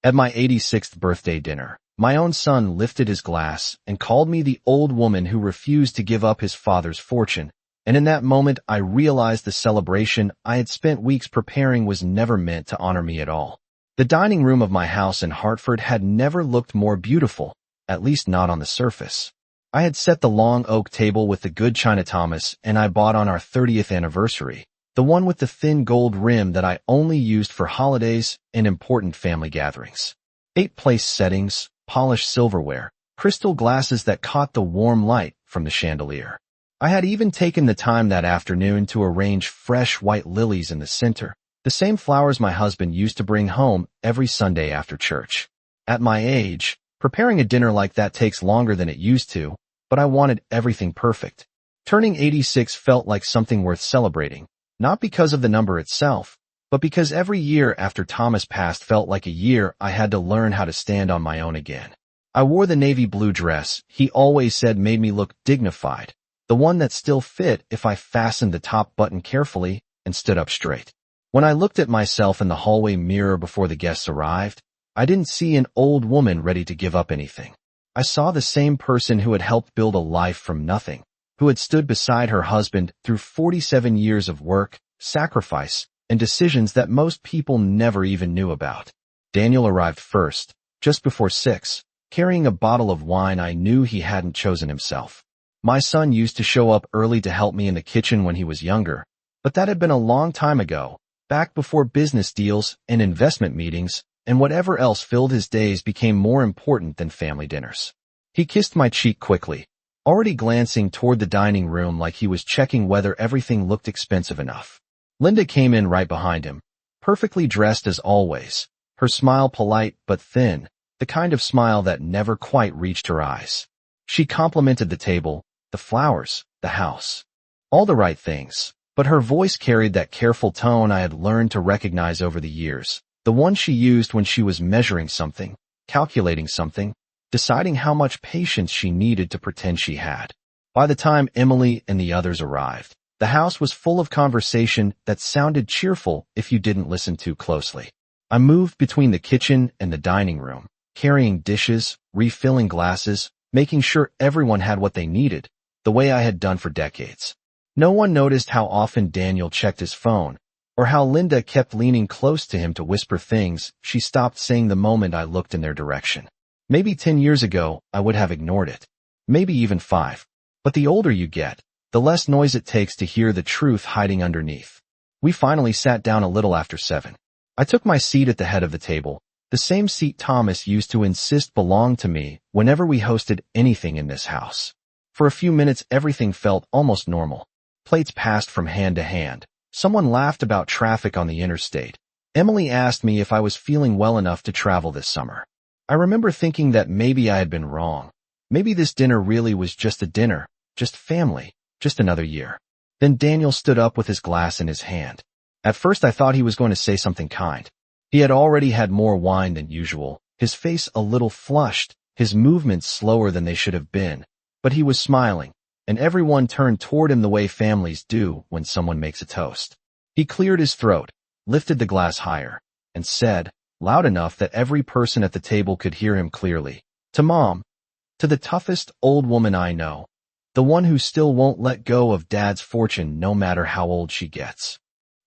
At my 86th birthday dinner, my own son lifted his glass and called me the old woman who refused to give up his father's fortune, and in that moment I realized the celebration I had spent weeks preparing was never meant to honor me at all. The dining room of my house in Hartford had never looked more beautiful, at least not on the surface. I had set the long oak table with the good china Thomas and I bought on our 30th anniversary, the one with the thin gold rim that I only used for holidays and important family gatherings. 8 place settings, polished silverware, crystal glasses that caught the warm light from the chandelier. I had even taken the time that afternoon to arrange fresh white lilies in the center, the same flowers my husband used to bring home every Sunday after church. At my age, preparing a dinner like that takes longer than it used to, but I wanted everything perfect. Turning 86 felt like something worth celebrating, not because of the number itself, but because every year after Thomas passed felt like a year I had to learn how to stand on my own again. I wore the navy blue dress he always said made me look dignified, the one that still fit if I fastened the top button carefully and stood up straight. When I looked at myself in the hallway mirror before the guests arrived, I didn't see an old woman ready to give up anything. I saw the same person who had helped build a life from nothing, who had stood beside her husband through 47 years of work, sacrifice, and decisions that most people never even knew about. Daniel arrived first, just before 6, carrying a bottle of wine I knew he hadn't chosen himself. My son used to show up early to help me in the kitchen when he was younger, but that had been a long time ago, back before business deals and investment meetings, and whatever else filled his days became more important than family dinners. He kissed my cheek quickly, already glancing toward the dining room like he was checking whether everything looked expensive enough. Linda came in right behind him, perfectly dressed as always, her smile polite but thin, the kind of smile that never quite reached her eyes. She complimented the table, the flowers, the house. All the right things. But her voice carried that careful tone I had learned to recognize over the years, the one she used when she was measuring something, calculating something, deciding how much patience she needed to pretend she had. By the time Emily and the others arrived, the house was full of conversation that sounded cheerful if you didn't listen too closely. I moved between the kitchen and the dining room, carrying dishes, refilling glasses, making sure everyone had what they needed, the way I had done for decades. No one noticed how often Daniel checked his phone, or how Linda kept leaning close to him to whisper things she stopped saying the moment I looked in their direction. Maybe 10 years ago, I would have ignored it. Maybe even 5. But the older you get, the less noise it takes to hear the truth hiding underneath. We finally sat down a little after 7. I took my seat at the head of the table, the same seat Thomas used to insist belonged to me whenever we hosted anything in this house. For a few minutes everything felt almost normal. Plates passed from hand to hand. Someone laughed about traffic on the interstate. Emily asked me if I was feeling well enough to travel this summer. I remember thinking that maybe I had been wrong. Maybe this dinner really was just a dinner, just family, just another year. Then Daniel stood up with his glass in his hand. At first I thought he was going to say something kind. He had already had more wine than usual, his face a little flushed, his movements slower than they should have been, but he was smiling, and everyone turned toward him the way families do when someone makes a toast. He cleared his throat, lifted the glass higher, and said, loud enough that every person at the table could hear him clearly, "To Mom, to the toughest old woman I know, the one who still won't let go of Dad's fortune no matter how old she gets."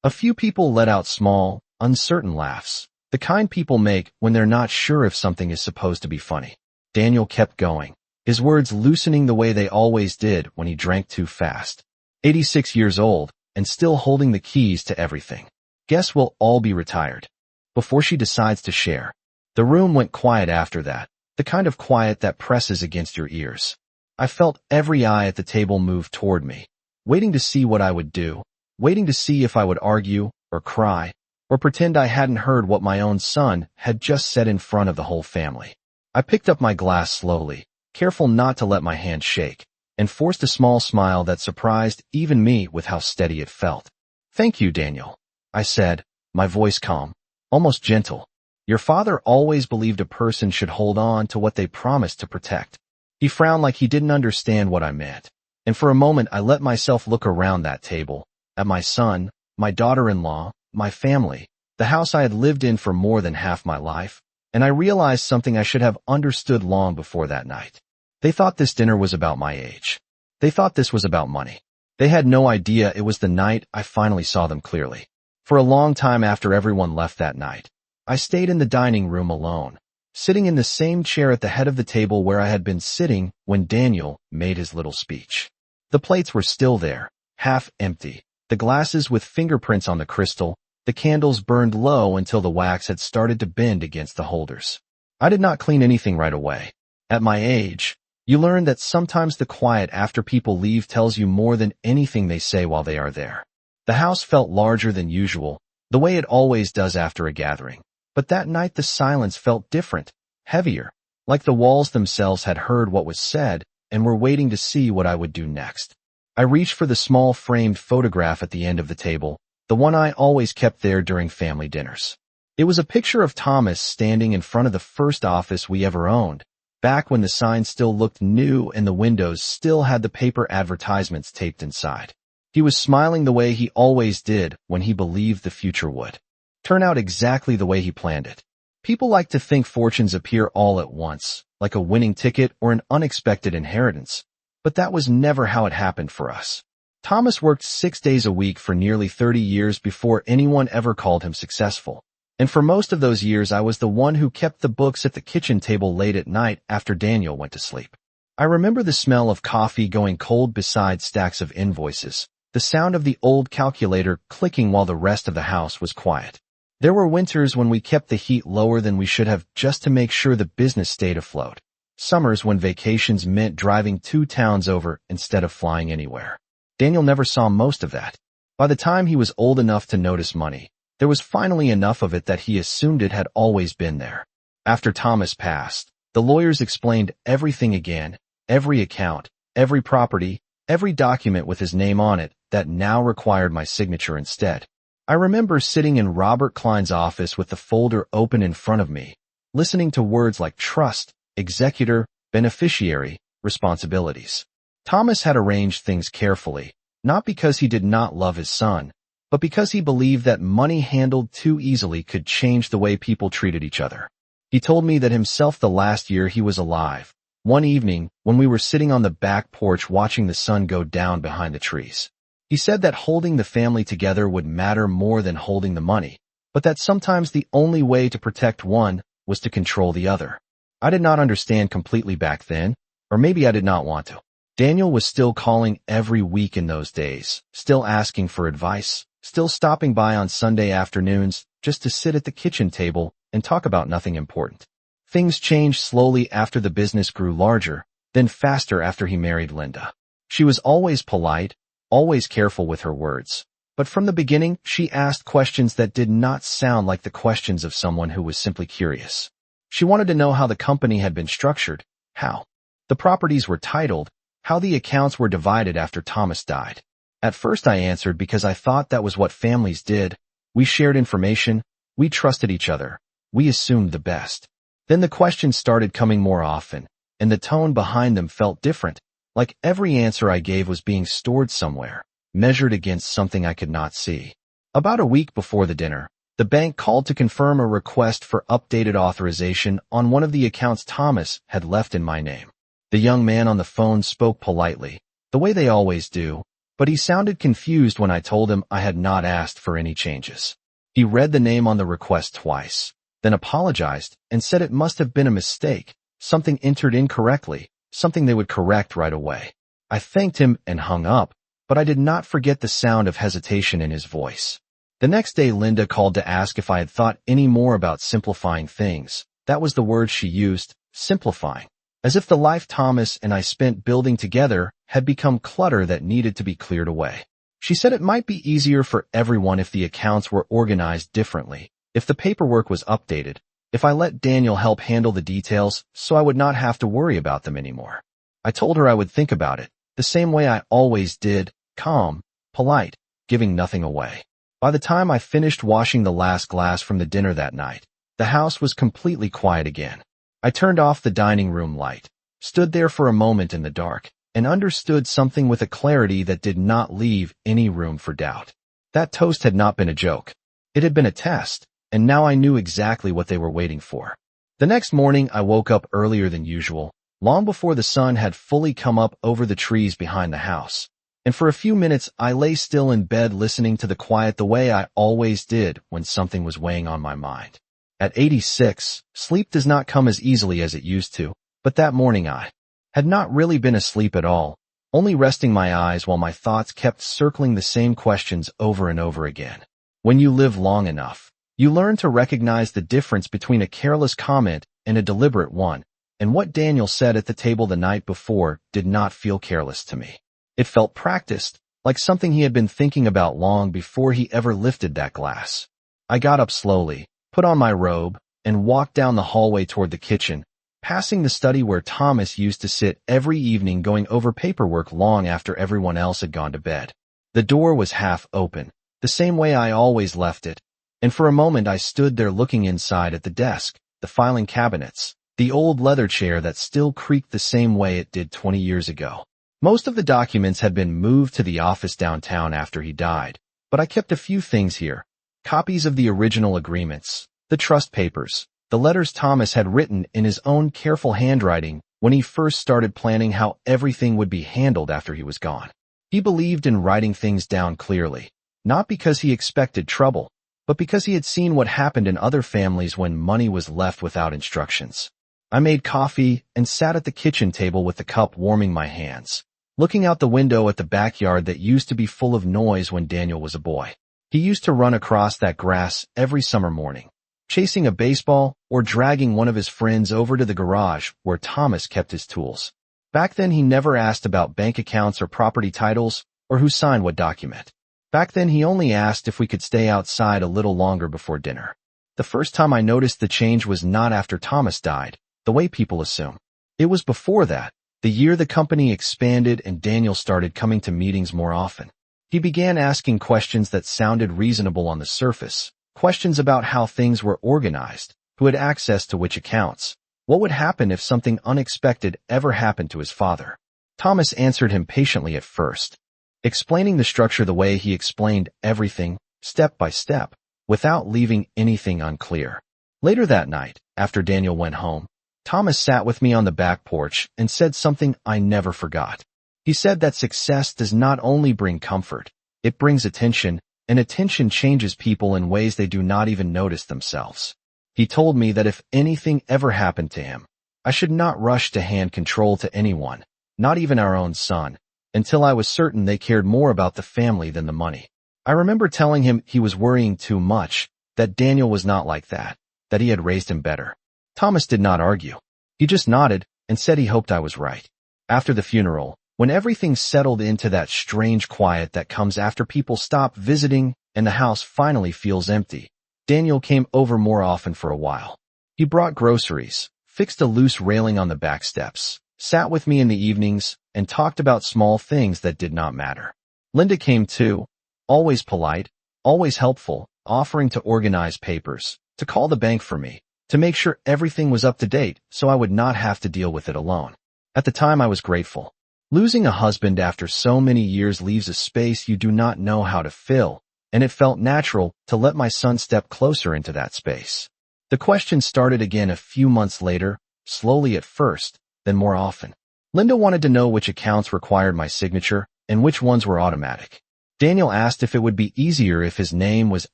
A few people let out small, uncertain laughs, the kind people make when they're not sure if something is supposed to be funny. Daniel kept going, his words loosening the way they always did when he drank too fast. 86 years old, and still holding the keys to everything. Guess we'll all be retired before she decides to share. The room went quiet after that, the kind of quiet that presses against your ears. I felt every eye at the table move toward me, waiting to see what I would do, waiting to see if I would argue, or cry, or pretend I hadn't heard what my own son had just said in front of the whole family. I picked up my glass slowly, careful not to let my hand shake, and forced a small smile that surprised even me with how steady it felt. "Thank you, Daniel," I said, my voice calm, almost gentle. "Your father always believed a person should hold on to what they promised to protect." He frowned like he didn't understand what I meant, and for a moment I let myself look around that table, at my son, my daughter-in-law, my family, the house I had lived in for more than half my life, and I realized something I should have understood long before that night. They thought this dinner was about my age. They thought this was about money. They had no idea it was the night I finally saw them clearly. For a long time after everyone left that night, I stayed in the dining room alone, sitting in the same chair at the head of the table where I had been sitting when Daniel made his little speech. The plates were still there, half empty, the glasses with fingerprints on the crystal, the candles burned low until the wax had started to bend against the holders. I did not clean anything right away. At my age, you learn that sometimes the quiet after people leave tells you more than anything they say while they are there. The house felt larger than usual, the way it always does after a gathering. But that night the silence felt different, heavier, like the walls themselves had heard what was said and were waiting to see what I would do next. I reached for the small framed photograph at the end of the table, the one I always kept there during family dinners. It was a picture of Thomas standing in front of the first office we ever owned, back when the sign still looked new and the windows still had the paper advertisements taped inside. He was smiling the way he always did when he believed the future would turn out exactly the way he planned it. People like to think fortunes appear all at once, like a winning ticket or an unexpected inheritance, but that was never how it happened for us. Thomas worked 6 days a week for nearly 30 years before anyone ever called him successful. And for most of those years I was the one who kept the books at the kitchen table late at night after Daniel went to sleep. I remember the smell of coffee going cold beside stacks of invoices, the sound of the old calculator clicking while the rest of the house was quiet. There were winters when we kept the heat lower than we should have just to make sure the business stayed afloat. Summers when vacations meant driving 2 towns over instead of flying anywhere. Daniel never saw most of that. By the time he was old enough to notice money, there was finally enough of it that he assumed it had always been there. After Thomas passed, the lawyers explained everything again, every account, every property, every document with his name on it that now required my signature instead. I remember sitting in Robert Klein's office with the folder open in front of me, listening to words like trust, executor, beneficiary, responsibilities. Thomas had arranged things carefully, not because he did not love his son, but because he believed that money handled too easily could change the way people treated each other. He told me that himself the last year he was alive, one evening when we were sitting on the back porch watching the sun go down behind the trees. He said that holding the family together would matter more than holding the money, but that sometimes the only way to protect one was to control the other. I did not understand completely back then, or maybe I did not want to. Daniel was still calling every week in those days, still asking for advice, still stopping by on Sunday afternoons just to sit at the kitchen table and talk about nothing important. Things changed slowly after the business grew larger, then faster after he married Linda. She was always polite, always careful with her words. But from the beginning, she asked questions that did not sound like the questions of someone who was simply curious. She wanted to know how the company had been structured, how the properties were titled, how the accounts were divided after Thomas died. At first I answered because I thought that was what families did. We shared information, we trusted each other, we assumed the best. Then the questions started coming more often, and the tone behind them felt different, like every answer I gave was being stored somewhere, measured against something I could not see. About a week before the dinner, the bank called to confirm a request for updated authorization on one of the accounts Thomas had left in my name. The young man on the phone spoke politely, the way they always do, but he sounded confused when I told him I had not asked for any changes. He read the name on the request twice, then apologized and said it must have been a mistake, something entered incorrectly, something they would correct right away. I thanked him and hung up, but I did not forget the sound of hesitation in his voice. The next day Linda called to ask if I had thought any more about simplifying things. That was the word she used, simplifying. As if the life Thomas and I spent building together had become clutter that needed to be cleared away. She said it might be easier for everyone if the accounts were organized differently, if the paperwork was updated, if I let Daniel help handle the details so I would not have to worry about them anymore. I told her I would think about it, the same way I always did, calm, polite, giving nothing away. By the time I finished washing the last glass from the dinner that night, the house was completely quiet again. I turned off the dining room light, stood there for a moment in the dark, and understood something with a clarity that did not leave any room for doubt. That toast had not been a joke. It had been a test, and now I knew exactly what they were waiting for. The next morning, I woke up earlier than usual, long before the sun had fully come up over the trees behind the house. And for a few minutes, I lay still in bed listening to the quiet the way I always did when something was weighing on my mind. At 86, sleep does not come as easily as it used to, but that morning I had not really been asleep at all, only resting my eyes while my thoughts kept circling the same questions over and over again. When you live long enough, you learn to recognize the difference between a careless comment and a deliberate one, and what Daniel said at the table the night before did not feel careless to me. It felt practiced, like something he had been thinking about long before he ever lifted that glass. I got up slowly, put on my robe, and walked down the hallway toward the kitchen, passing the study where Thomas used to sit every evening going over paperwork long after everyone else had gone to bed. The door was half open, the same way I always left it, and for a moment I stood there looking inside at the desk, the filing cabinets, the old leather chair that still creaked the same way it did 20 years ago. Most of the documents had been moved to the office downtown after he died, but I kept a few things here. Copies of the original agreements, the trust papers, the letters Thomas had written in his own careful handwriting when he first started planning how everything would be handled after he was gone. He believed in writing things down clearly, not because he expected trouble, but because he had seen what happened in other families when money was left without instructions. I made coffee and sat at the kitchen table with the cup warming my hands, looking out the window at the backyard that used to be full of noise when Daniel was a boy. He used to run across that grass every summer morning, chasing a baseball or dragging one of his friends over to the garage where Thomas kept his tools. Back then he never asked about bank accounts or property titles or who signed what document. Back then he only asked if we could stay outside a little longer before dinner. The first time I noticed the change was not after Thomas died, the way people assume. It was before that, the year the company expanded and Daniel started coming to meetings more often. He began asking questions that sounded reasonable on the surface, questions about how things were organized, who had access to which accounts, what would happen if something unexpected ever happened to his father. Thomas answered him patiently at first, explaining the structure the way he explained everything, step by step, without leaving anything unclear. Later that night, after Daniel went home, Thomas sat with me on the back porch and said something I never forgot. He said that success does not only bring comfort, it brings attention, and attention changes people in ways they do not even notice themselves. He told me that if anything ever happened to him, I should not rush to hand control to anyone, not even our own son, until I was certain they cared more about the family than the money. I remember telling him he was worrying too much, that Daniel was not like that he had raised him better. Thomas did not argue. He just nodded and said he hoped I was right. After the funeral, when everything settled into that strange quiet that comes after people stop visiting and the house finally feels empty, Daniel came over more often for a while. He brought groceries, fixed a loose railing on the back steps, sat with me in the evenings, and talked about small things that did not matter. Linda came too, always polite, always helpful, offering to organize papers, to call the bank for me, to make sure everything was up to date so I would not have to deal with it alone. At the time I was grateful. Losing a husband after so many years leaves a space you do not know how to fill, and it felt natural to let my son step closer into that space. The question started again a few months later, slowly at first, then more often. Linda wanted to know which accounts required my signature and which ones were automatic. Daniel asked if it would be easier if his name was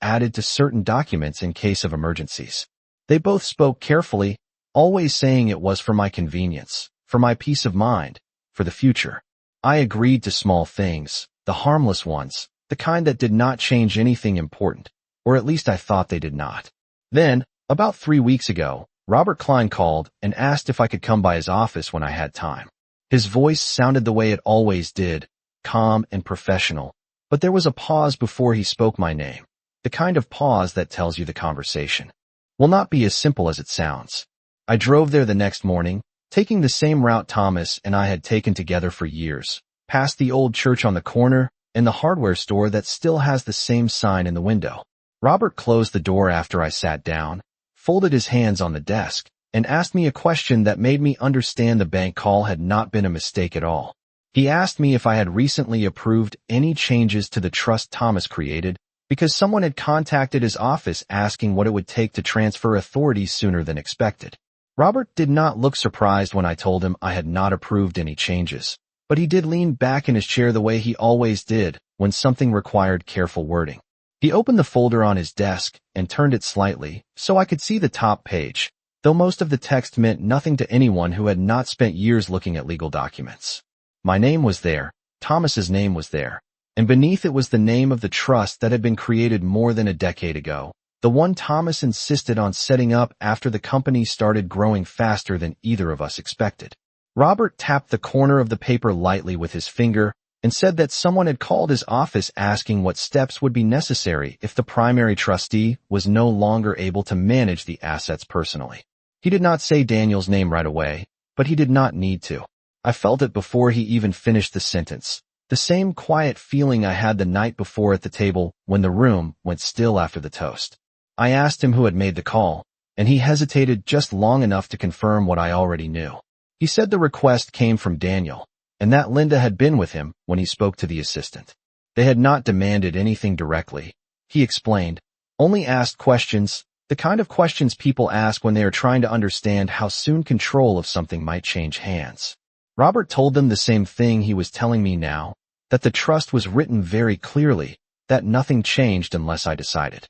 added to certain documents in case of emergencies. They both spoke carefully, always saying it was for my convenience, for my peace of mind, for the future. I agreed to small things, the harmless ones, the kind that did not change anything important, or at least I thought they did not. Then, about 3 weeks ago, Robert Klein called and asked if I could come by his office when I had time. His voice sounded the way it always did, calm and professional, but there was a pause before he spoke my name, the kind of pause that tells you the conversation will not be as simple as it sounds. I drove there the next morning, taking the same route Thomas and I had taken together for years, past the old church on the corner and the hardware store that still has the same sign in the window. Robert closed the door after I sat down, folded his hands on the desk, and asked me a question that made me understand the bank call had not been a mistake at all. He asked me if I had recently approved any changes to the trust Thomas created, because someone had contacted his office asking what it would take to transfer authority sooner than expected. Robert did not look surprised when I told him I had not approved any changes, but he did lean back in his chair the way he always did when something required careful wording. He opened the folder on his desk and turned it slightly so I could see the top page, though most of the text meant nothing to anyone who had not spent years looking at legal documents. My name was there, Thomas's name was there, and beneath it was the name of the trust that had been created more than a decade ago, the one Thomas insisted on setting up after the company started growing faster than either of us expected. Robert tapped the corner of the paper lightly with his finger and said that someone had called his office asking what steps would be necessary if the primary trustee was no longer able to manage the assets personally. He did not say Daniel's name right away, but he did not need to. I felt it before he even finished the sentence. The same quiet feeling I had the night before at the table when the room went still after the toast. I asked him who had made the call, and he hesitated just long enough to confirm what I already knew. He said the request came from Daniel, and that Linda had been with him when he spoke to the assistant. They had not demanded anything directly, he explained, only asked questions, the kind of questions people ask when they are trying to understand how soon control of something might change hands. Robert told them the same thing he was telling me now, that the trust was written very clearly, that nothing changed unless I decided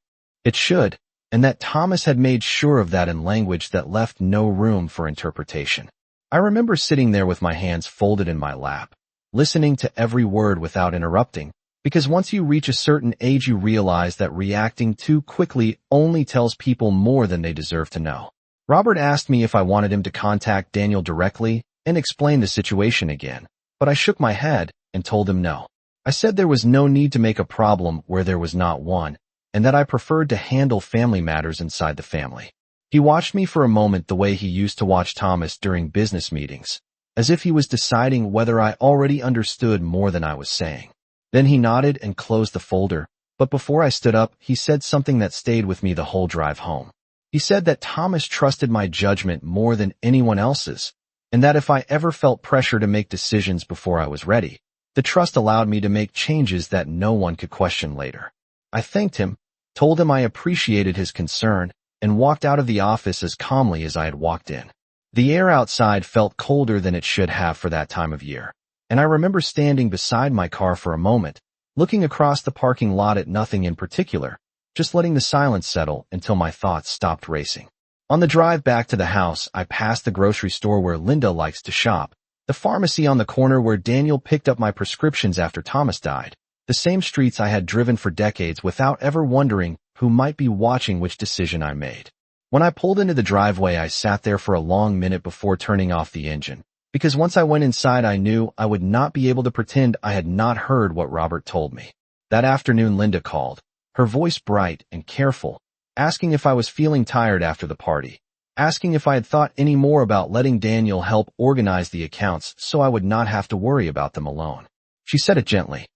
it should, and that Thomas had made sure of that in language that left no room for interpretation. I remember sitting there with my hands folded in my lap, listening to every word without interrupting, because once you reach a certain age you realize that reacting too quickly only tells people more than they deserve to know. Robert asked me if I wanted him to contact Daniel directly and explain the situation again, but I shook my head and told him no. I said there was no need to make a problem where there was not one, and that I preferred to handle family matters inside the family. He watched me for a moment the way he used to watch Thomas during business meetings, as if he was deciding whether I already understood more than I was saying. Then he nodded and closed the folder, but before I stood up, he said something that stayed with me the whole drive home. He said that Thomas trusted my judgment more than anyone else's, and that if I ever felt pressure to make decisions before I was ready, the trust allowed me to make changes that no one could question later. I thanked him, told him I appreciated his concern, and walked out of the office as calmly as I had walked in. The air outside felt colder than it should have for that time of year, and I remember standing beside my car for a moment, looking across the parking lot at nothing in particular, just letting the silence settle until my thoughts stopped racing. On the drive back to the house, I passed the grocery store where Linda likes to shop, the pharmacy on the corner where Daniel picked up my prescriptions after Thomas died, the same streets I had driven for decades without ever wondering who might be watching which decision I made. When I pulled into the driveway, I sat there for a long minute before turning off the engine, because once I went inside I knew I would not be able to pretend I had not heard what Robert told me. That afternoon Linda called, her voice bright and careful, asking if I was feeling tired after the party, asking if I had thought any more about letting Daniel help organize the accounts so I would not have to worry about them alone. She said it gently,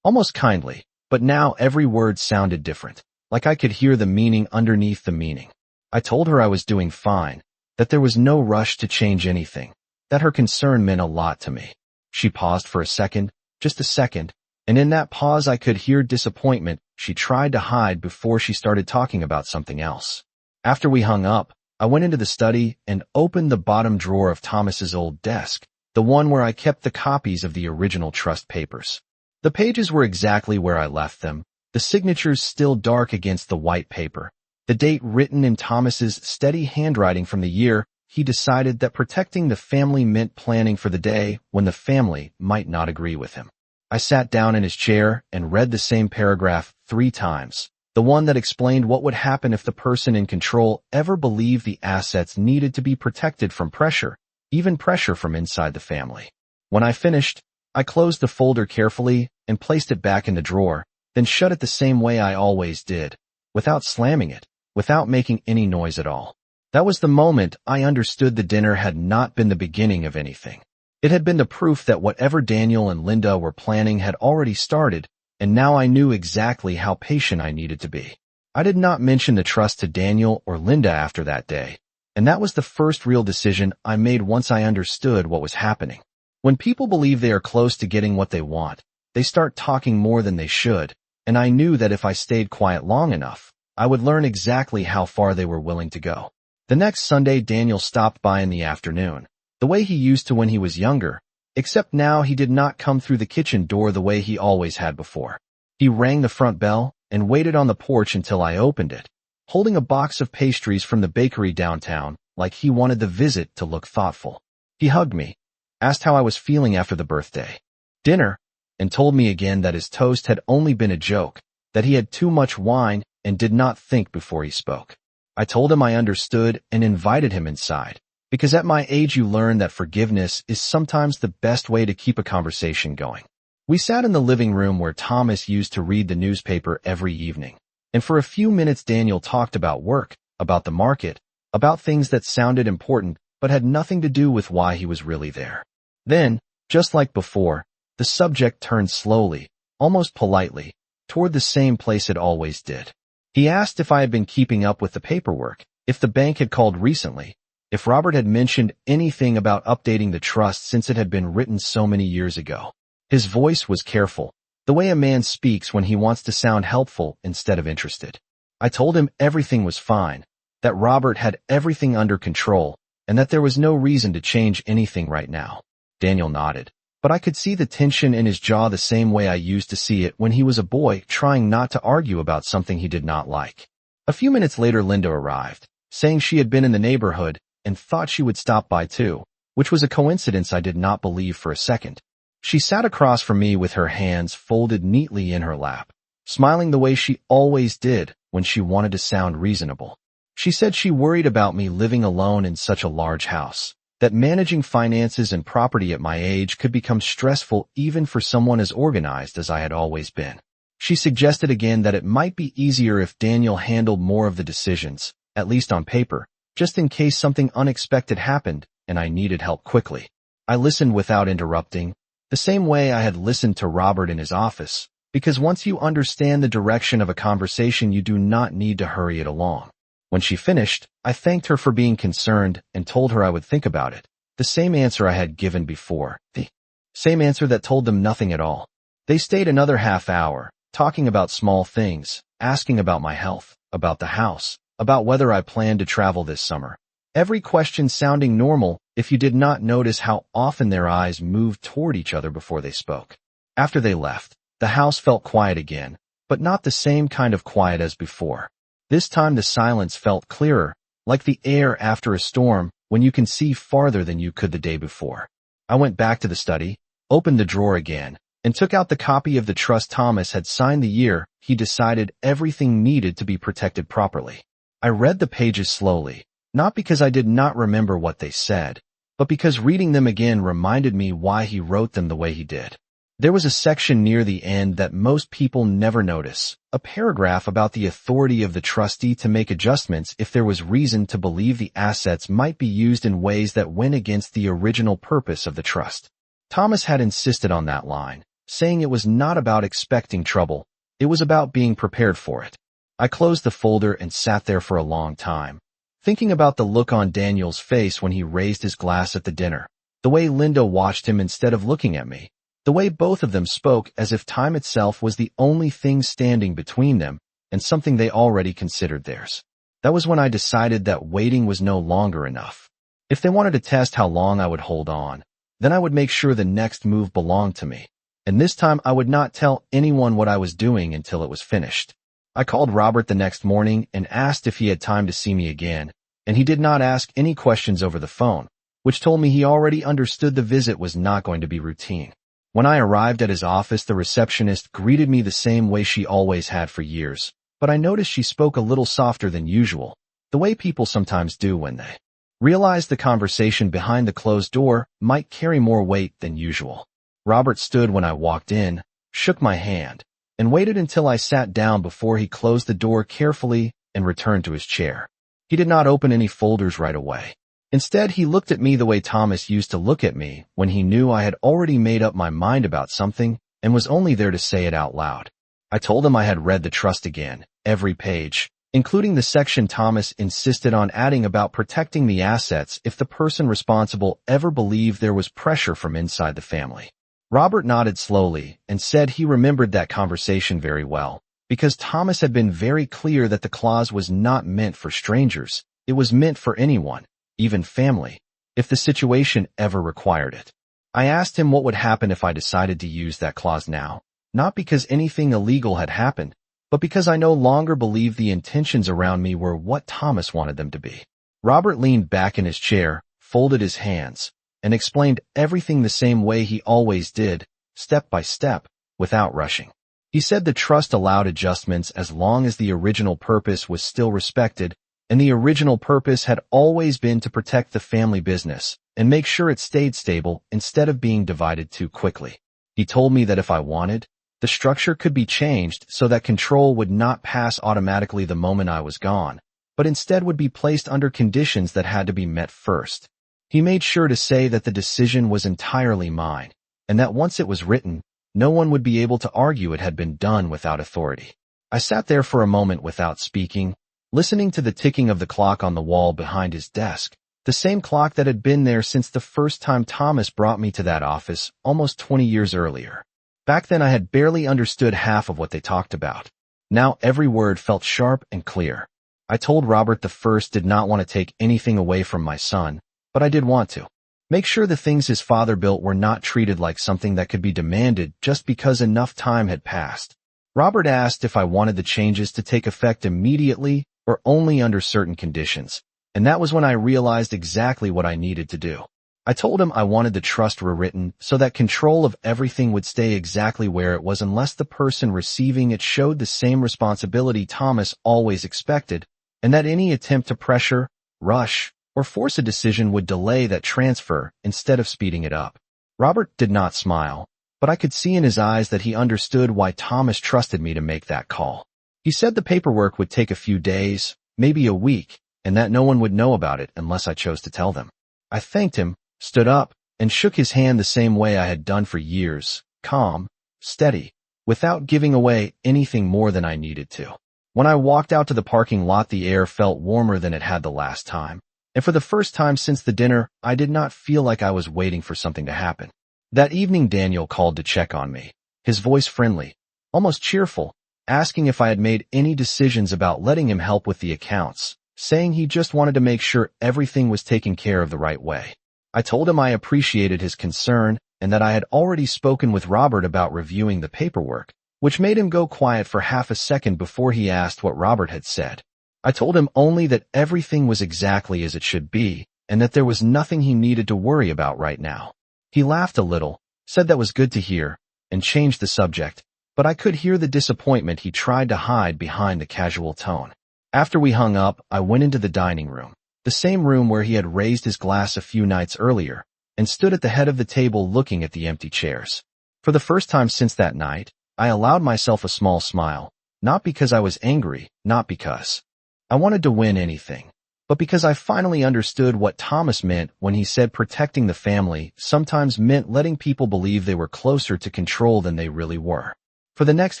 almost kindly, but now every word sounded different, like I could hear the meaning underneath the meaning. I told her I was doing fine, that there was no rush to change anything, that her concern meant a lot to me. She paused for a second, just a second, and in that pause I could hear disappointment she tried to hide before she started talking about something else. After we hung up, I went into the study and opened the bottom drawer of Thomas's old desk, the one where I kept the copies of the original trust papers. The pages were exactly where I left them, the signatures still dark against the white paper, the date written in Thomas's steady handwriting from the year he decided that protecting the family meant planning for the day when the family might not agree with him. I sat down in his chair and read the same paragraph 3 times, the one that explained what would happen if the person in control ever believed the assets needed to be protected from pressure, even pressure from inside the family. When I finished, I closed the folder carefully and placed it back in the drawer, then shut it the same way I always did, without slamming it, without making any noise at all. That was the moment I understood the dinner had not been the beginning of anything. It had been the proof that whatever Daniel and Linda were planning had already started, and now I knew exactly how patient I needed to be. I did not mention the trust to Daniel or Linda after that day, and that was the first real decision I made once I understood what was happening. When people believe they are close to getting what they want, they start talking more than they should, and I knew that if I stayed quiet long enough, I would learn exactly how far they were willing to go. The next Sunday, Daniel stopped by in the afternoon, the way he used to when he was younger, except now he did not come through the kitchen door the way he always had before. He rang the front bell and waited on the porch until I opened it, holding a box of pastries from the bakery downtown, like he wanted the visit to look thoughtful. He hugged me, asked how I was feeling after the birthday dinner, and told me again that his toast had only been a joke, that he had too much wine and did not think before he spoke. I told him I understood and invited him inside, because at my age you learn that forgiveness is sometimes the best way to keep a conversation going. We sat in the living room where Thomas used to read the newspaper every evening, and for a few minutes Daniel talked about work, about the market, about things that sounded important but had nothing to do with why he was really there. Then, just like before, the subject turned slowly, almost politely, toward the same place it always did. He asked if I had been keeping up with the paperwork, if the bank had called recently, if Robert had mentioned anything about updating the trust since it had been written so many years ago. His voice was careful, the way a man speaks when he wants to sound helpful instead of interested. I told him everything was fine, that Robert had everything under control, and that there was no reason to change anything right now. Daniel nodded, but I could see the tension in his jaw the same way I used to see it when he was a boy trying not to argue about something he did not like. A few minutes later Linda arrived, saying she had been in the neighborhood and thought she would stop by too, which was a coincidence I did not believe for a second. She sat across from me with her hands folded neatly in her lap, smiling the way she always did when she wanted to sound reasonable. She said she worried about me living alone in such a large house, that managing finances and property at my age could become stressful even for someone as organized as I had always been. She suggested again that it might be easier if Daniel handled more of the decisions, at least on paper, just in case something unexpected happened and I needed help quickly. I listened without interrupting, the same way I had listened to Robert in his office, because once you understand the direction of a conversation you do not need to hurry it along. When she finished, I thanked her for being concerned and told her I would think about it, the same answer I had given before, the same answer that told them nothing at all. They stayed another half hour, talking about small things, asking about my health, about the house, about whether I planned to travel this summer. Every question sounding normal if you did not notice how often their eyes moved toward each other before they spoke. After they left, the house felt quiet again, but not the same kind of quiet as before. This time the silence felt clearer, like the air after a storm when you can see farther than you could the day before. I went back to the study, opened the drawer again, and took out the copy of the trust Thomas had signed the year he decided everything needed to be protected properly. I read the pages slowly, not because I did not remember what they said, but because reading them again reminded me why he wrote them the way he did. There was a section near the end that most people never notice, a paragraph about the authority of the trustee to make adjustments if there was reason to believe the assets might be used in ways that went against the original purpose of the trust. Thomas had insisted on that line, saying it was not about expecting trouble, it was about being prepared for it. I closed the folder and sat there for a long time, thinking about the look on Daniel's face when he raised his glass at the dinner, the way Linda watched him instead of looking at me, the way both of them spoke as if time itself was the only thing standing between them and something they already considered theirs. That was when I decided that waiting was no longer enough. If they wanted to test how long I would hold on, then I would make sure the next move belonged to me, and this time I would not tell anyone what I was doing until it was finished. I called Robert the next morning and asked if he had time to see me again, and he did not ask any questions over the phone, which told me he already understood the visit was not going to be routine. When I arrived at his office, the receptionist greeted me the same way she always had for years, but I noticed she spoke a little softer than usual, the way people sometimes do when they realize the conversation behind the closed door might carry more weight than usual. Robert stood when I walked in, shook my hand, and waited until I sat down before he closed the door carefully and returned to his chair. He did not open any folders right away. Instead, he looked at me the way Thomas used to look at me when he knew I had already made up my mind about something and was only there to say it out loud. I told him I had read the trust again, every page, including the section Thomas insisted on adding about protecting the assets if the person responsible ever believed there was pressure from inside the family. Robert nodded slowly and said he remembered that conversation very well, because Thomas had been very clear that the clause was not meant for strangers, It was meant for anyone, even family, if the situation ever required it. I asked him what would happen if I decided to use that clause now, not because anything illegal had happened, but because I no longer believed the intentions around me were what Thomas wanted them to be. Robert leaned back in his chair, folded his hands, and explained everything the same way he always did, step by step, without rushing. He said the trust allowed adjustments as long as the original purpose was still respected, and the original purpose had always been to protect the family business and make sure it stayed stable instead of being divided too quickly. He told me that if I wanted, the structure could be changed so that control would not pass automatically the moment I was gone, but instead would be placed under conditions that had to be met first. He made sure to say that the decision was entirely mine, and that once it was written, no one would be able to argue it had been done without authority. I sat there for a moment without speaking, listening to the ticking of the clock on the wall behind his desk, the same clock that had been there since the first time Thomas brought me to that office almost 20 years earlier. Back then I had barely understood half of what they talked about. Now every word felt sharp and clear. I told Robert the first did not want to take anything away from my son, but I did want to make sure the things his father built were not treated like something that could be demanded just because enough time had passed. Robert asked if I wanted the changes to take effect immediately or only under certain conditions, and that was when I realized exactly what I needed to do. I told him I wanted the trust rewritten so that control of everything would stay exactly where it was unless the person receiving it showed the same responsibility Thomas always expected, and that any attempt to pressure, rush, or force a decision would delay that transfer instead of speeding it up. Robert did not smile, but I could see in his eyes that he understood why Thomas trusted me to make that call. He said the paperwork would take a few days, maybe a week, and that no one would know about it unless I chose to tell them. I thanked him, stood up, and shook his hand the same way I had done for years, calm, steady, without giving away anything more than I needed to. When I walked out to the parking lot, the air felt warmer than it had the last time, and for the first time since the dinner, I did not feel like I was waiting for something to happen. That evening Daniel called to check on me, his voice friendly, almost cheerful, asking if I had made any decisions about letting him help with the accounts, saying he just wanted to make sure everything was taken care of the right way. I told him I appreciated his concern and that I had already spoken with Robert about reviewing the paperwork, which made him go quiet for half a second before he asked what Robert had said. I told him only that everything was exactly as it should be and that there was nothing he needed to worry about right now. He laughed a little, said that was good to hear, and changed the subject, but I could hear the disappointment he tried to hide behind the casual tone. After we hung up, I went into the dining room, the same room where he had raised his glass a few nights earlier, and stood at the head of the table looking at the empty chairs. For the first time since that night, I allowed myself a small smile, not because I was angry, not because I wanted to win anything, but because I finally understood what Thomas meant when he said protecting the family sometimes meant letting people believe they were closer to control than they really were. For the next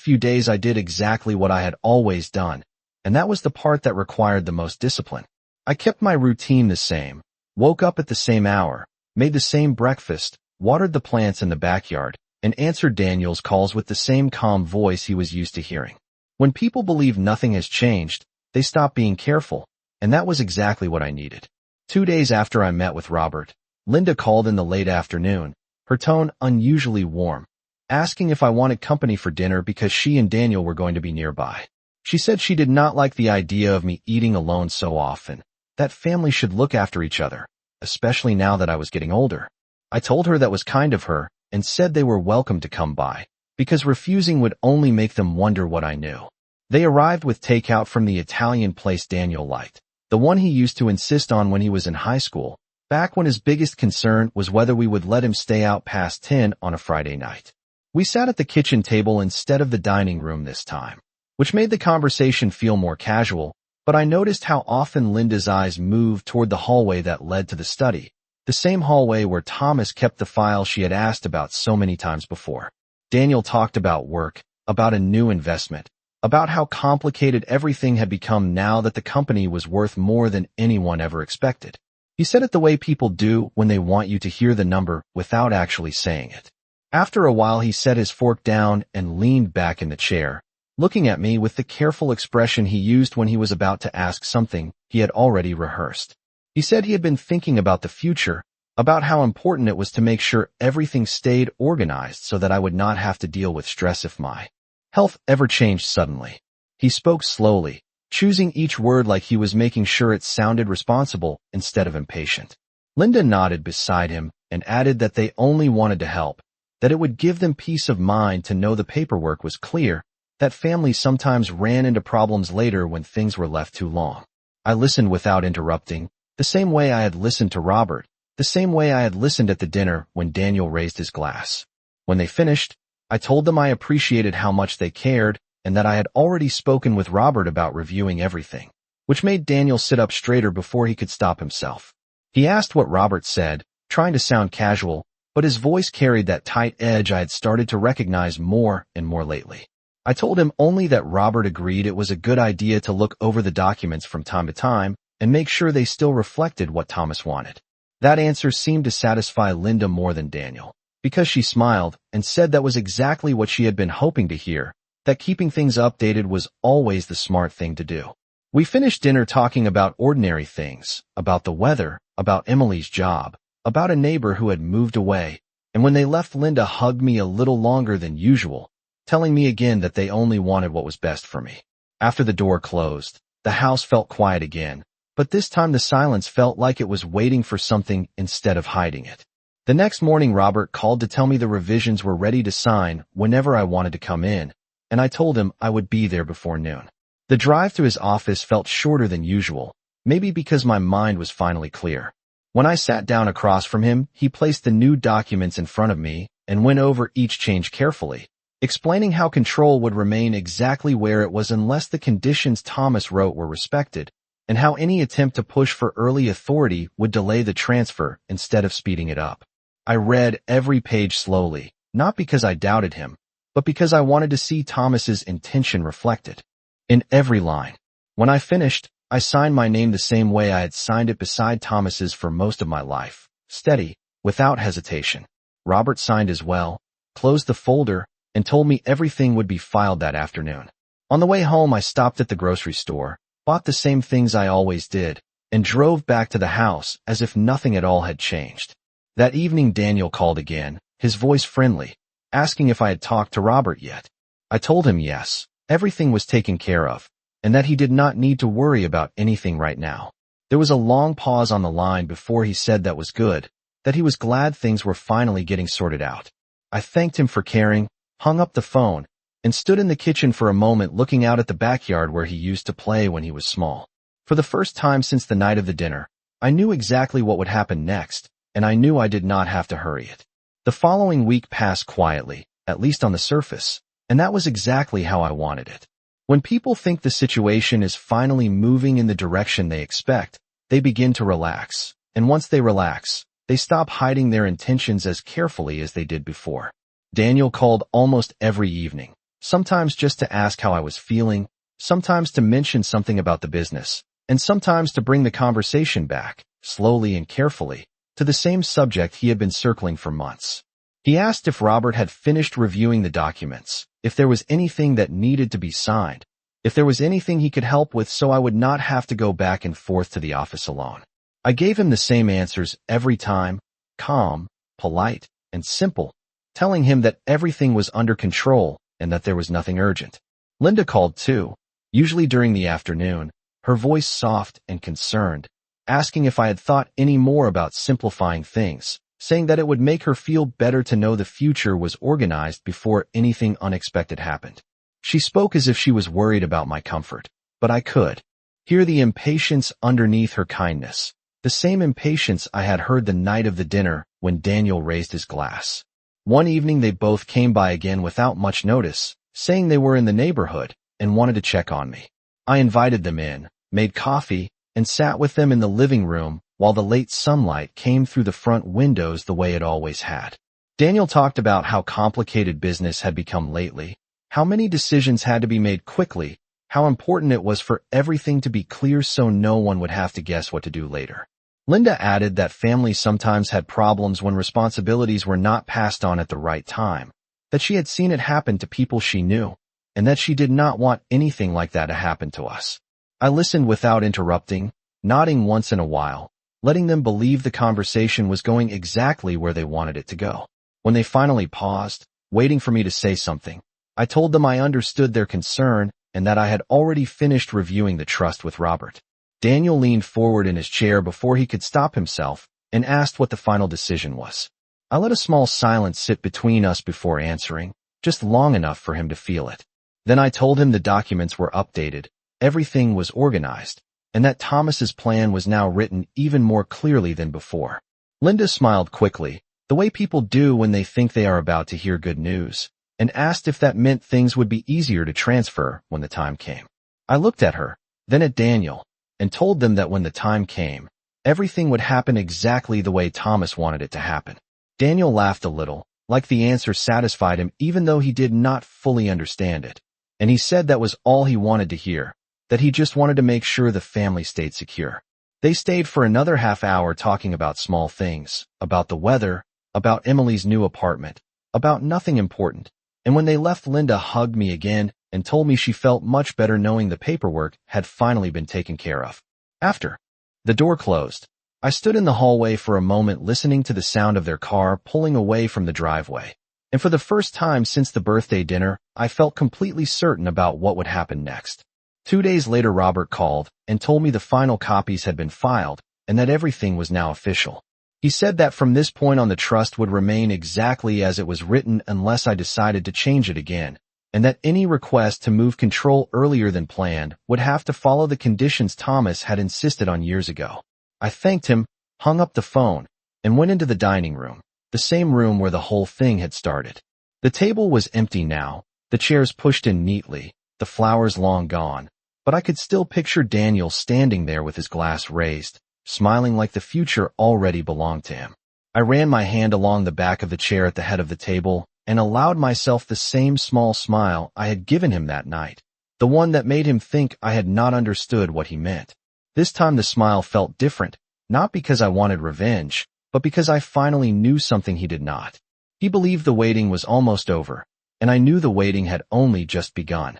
few days I did exactly what I had always done, and that was the part that required the most discipline. I kept my routine the same, woke up at the same hour, made the same breakfast, watered the plants in the backyard, and answered Daniel's calls with the same calm voice he was used to hearing. When people believe nothing has changed, they stop being careful, and that was exactly what I needed. 2 days after I met with Robert, Linda called in the late afternoon, her tone unusually warm, asking if I wanted company for dinner because she and Daniel were going to be nearby. She said she did not like the idea of me eating alone so often, that family should look after each other, especially now that I was getting older. I told her that was kind of her, and said they were welcome to come by, because refusing would only make them wonder what I knew. They arrived with takeout from the Italian place Daniel liked, the one he used to insist on when he was in high school, back when his biggest concern was whether we would let him stay out past 10 on a Friday night. We sat at the kitchen table instead of the dining room this time, which made the conversation feel more casual, but I noticed how often Linda's eyes moved toward the hallway that led to the study, the same hallway where Thomas kept the file she had asked about so many times before. Daniel talked about work, about a new investment, about how complicated everything had become now that the company was worth more than anyone ever expected. He said it the way people do when they want you to hear the number without actually saying it. After a while he set his fork down and leaned back in the chair, looking at me with the careful expression he used when he was about to ask something he had already rehearsed. He said he had been thinking about the future, about how important it was to make sure everything stayed organized so that I would not have to deal with stress if my health ever changed suddenly. He spoke slowly, choosing each word like he was making sure it sounded responsible instead of impatient. Linda nodded beside him and added that they only wanted to help, that it would give them peace of mind to know the paperwork was clear, that families sometimes ran into problems later when things were left too long. I listened without interrupting, the same way I had listened to Robert, the same way I had listened at the dinner when Daniel raised his glass. When they finished, I told them I appreciated how much they cared and that I had already spoken with Robert about reviewing everything, which made Daniel sit up straighter before he could stop himself. He asked what Robert said, trying to sound casual, but his voice carried that tight edge I had started to recognize more and more lately. I told him only that Robert agreed it was a good idea to look over the documents from time to time and make sure they still reflected what Thomas wanted. That answer seemed to satisfy Linda more than Daniel, because she smiled and said that was exactly what she had been hoping to hear, that keeping things updated was always the smart thing to do. We finished dinner talking about ordinary things, about the weather, about Emily's job, about a neighbor who had moved away, and when they left, Linda hugged me a little longer than usual, telling me again that they only wanted what was best for me. After the door closed, the house felt quiet again, but this time the silence felt like it was waiting for something instead of hiding it. The next morning, Robert called to tell me the revisions were ready to sign whenever I wanted to come in, and I told him I would be there before noon. The drive to his office felt shorter than usual, maybe because my mind was finally clear. When I sat down across from him, he placed the new documents in front of me and went over each change carefully, explaining how control would remain exactly where it was unless the conditions Thomas wrote were respected, and how any attempt to push for early authority would delay the transfer instead of speeding it up. I read every page slowly, not because I doubted him, but because I wanted to see Thomas's intention reflected in every line. When I finished, I signed my name the same way I had signed it beside Thomas's for most of my life, steady, without hesitation. Robert signed as well, closed the folder, and told me everything would be filed that afternoon. On the way home, I stopped at the grocery store, bought the same things I always did, and drove back to the house as if nothing at all had changed. That evening, Daniel called again, his voice friendly, asking if I had talked to Robert yet. I told him yes, everything was taken care of, and that he did not need to worry about anything right now. There was a long pause on the line before he said that was good, that he was glad things were finally getting sorted out. I thanked him for caring, hung up the phone, and stood in the kitchen for a moment looking out at the backyard where he used to play when he was small. For the first time since the night of the dinner, I knew exactly what would happen next, and I knew I did not have to hurry it. The following week passed quietly, at least on the surface, and that was exactly how I wanted it. When people think the situation is finally moving in the direction they expect, they begin to relax, and once they relax, they stop hiding their intentions as carefully as they did before. Daniel called almost every evening, sometimes just to ask how I was feeling, sometimes to mention something about the business, and sometimes to bring the conversation back, slowly and carefully, to the same subject he had been circling for months. He asked if Robert had finished reviewing the documents, if there was anything that needed to be signed, if there was anything he could help with so I would not have to go back and forth to the office alone. I gave him the same answers every time, calm, polite, and simple, telling him that everything was under control and that there was nothing urgent. Linda called too, usually during the afternoon, her voice soft and concerned, asking if I had thought any more about simplifying things, saying that it would make her feel better to know the future was organized before anything unexpected happened. She spoke as if she was worried about my comfort, but I could hear the impatience underneath her kindness, the same impatience I had heard the night of the dinner when Daniel raised his glass. One evening they both came by again without much notice, saying they were in the neighborhood and wanted to check on me. I invited them in, made coffee, and sat with them in the living room while the late sunlight came through the front windows the way it always had. Daniel talked about how complicated business had become lately, how many decisions had to be made quickly, how important it was for everything to be clear so no one would have to guess what to do later. Linda added that families sometimes had problems when responsibilities were not passed on at the right time, that she had seen it happen to people she knew, and that she did not want anything like that to happen to us. I listened without interrupting, nodding once in a while, letting them believe the conversation was going exactly where they wanted it to go. When they finally paused, waiting for me to say something, I told them I understood their concern and that I had already finished reviewing the trust with Robert. Daniel leaned forward in his chair before he could stop himself and asked what the final decision was. I let a small silence sit between us before answering, just long enough for him to feel it. Then I told him the documents were updated, everything was organized, and that Thomas's plan was now written even more clearly than before. Linda smiled quickly, the way people do when they think they are about to hear good news, and asked if that meant things would be easier to transfer when the time came. I looked at her, then at Daniel, and told them that when the time came, everything would happen exactly the way Thomas wanted it to happen. Daniel laughed a little, like the answer satisfied him even though he did not fully understand it, and he said that was all he wanted to hear, that he just wanted to make sure the family stayed secure. They stayed for another half hour talking about small things, about the weather, about Emily's new apartment, about nothing important, and when they left, Linda hugged me again and told me she felt much better knowing the paperwork had finally been taken care of. After the door closed, I stood in the hallway for a moment listening to the sound of their car pulling away from the driveway, and for the first time since the birthday dinner, I felt completely certain about what would happen next. 2 days later, Robert called and told me the final copies had been filed and that everything was now official. He said that from this point on the trust would remain exactly as it was written unless I decided to change it again, and that any request to move control earlier than planned would have to follow the conditions Thomas had insisted on years ago. I thanked him, hung up the phone, and went into the dining room, the same room where the whole thing had started. The table was empty now, the chairs pushed in neatly, the flowers long gone, but I could still picture Daniel standing there with his glass raised, smiling like the future already belonged to him. I ran my hand along the back of the chair at the head of the table and allowed myself the same small smile I had given him that night, the one that made him think I had not understood what he meant. This time the smile felt different, not because I wanted revenge, but because I finally knew something he did not. He believed the waiting was almost over, and I knew the waiting had only just begun.